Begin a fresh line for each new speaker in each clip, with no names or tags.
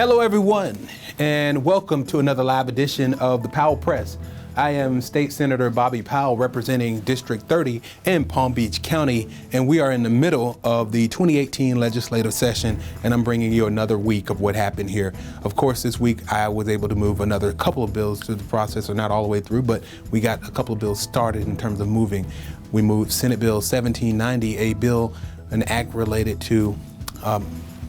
Hello, everyone, and welcome to another live edition of the Powell Press. I am State Senator Bobby Powell, representing District 30 in Palm Beach County, and we are in the middle of the 2018 legislative session, and I'm bringing you another week of what happened here. Of course, this week I was able to move another couple of bills through the process, or not all the way through, but we got a couple of bills started in terms of moving. We moved Senate Bill 1790, a bill, an act related to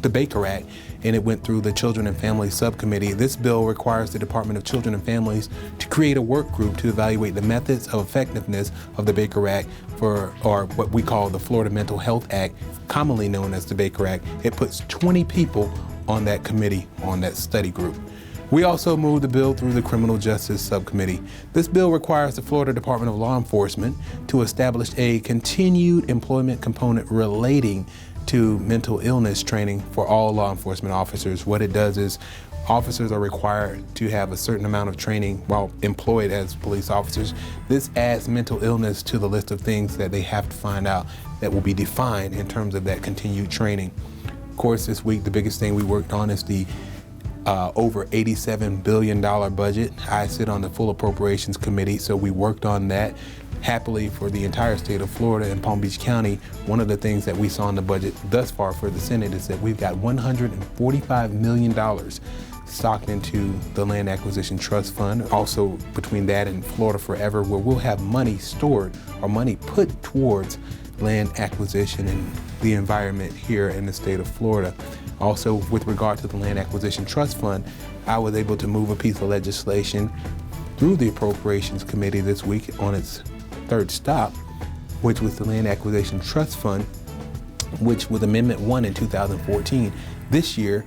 the Baker Act, and it went through the Children and Families Subcommittee. This bill requires the Department of Children and Families to create a work group to evaluate the methods of effectiveness of the Baker Act or what we call the Florida Mental Health Act, commonly known as the Baker Act. It puts 20 people on that committee, on that study group. We also moved the bill through the Criminal Justice Subcommittee. This bill requires the Florida Department of Law Enforcement to establish a continued employment component relating to mental illness training for all law enforcement officers. What it does is officers are required to have a certain amount of training while employed as police officers. This adds mental illness to the list of things that they have to find out that will be defined in terms of that continued training. Of course, this week, the biggest thing we worked on is the over $87 billion budget. I sit on the Full Appropriations Committee, so we worked on that. Happily for the entire state of Florida and Palm Beach County, one of the things that we saw in the budget thus far for the Senate is that we've got $145 million stocked into the Land Acquisition Trust Fund. Also between that and Florida Forever, where we'll have money stored or money put towards land acquisition and the environment here in the state of Florida. Also, with regard to the Land Acquisition Trust Fund, I was able to move a piece of legislation through the Appropriations Committee this week on its third stop, which was the Land Acquisition Trust Fund, which was Amendment 1 in 2014. This year,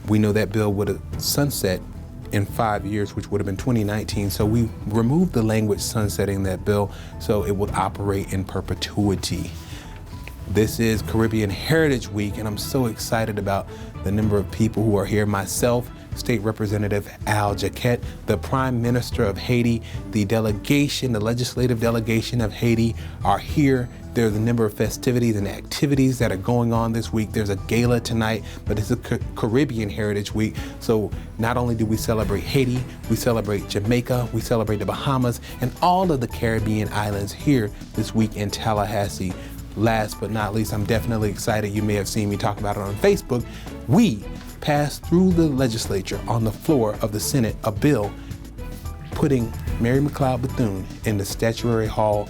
we know that bill would have sunset in 5 years, which would have been 2019. So we removed the language sunsetting that bill so it would operate in perpetuity. This is Caribbean Heritage Week, and I'm so excited about the number of people who are here. Myself, State Representative Al Jaquette, the Prime Minister of Haiti, the delegation, the legislative delegation of Haiti are here. There's a number of festivities and activities that are going on this week. There's a gala tonight, but it's a Caribbean Heritage Week. So not only do we celebrate Haiti, we celebrate Jamaica, we celebrate the Bahamas, and all of the Caribbean islands here this week in Tallahassee. Last but not least, I'm definitely excited. You may have seen me talk about it on Facebook. We passed through the legislature on the floor of the Senate a bill putting Mary McCleod Bethune in the Statutory Hall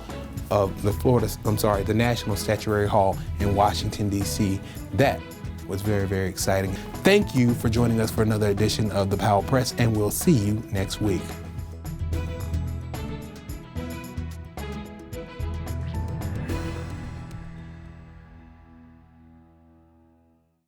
of the National Statutory Hall in Washington, D.C. That was very, very exciting. Thank you for joining us for another edition of the Powell Press, and we'll see you next week.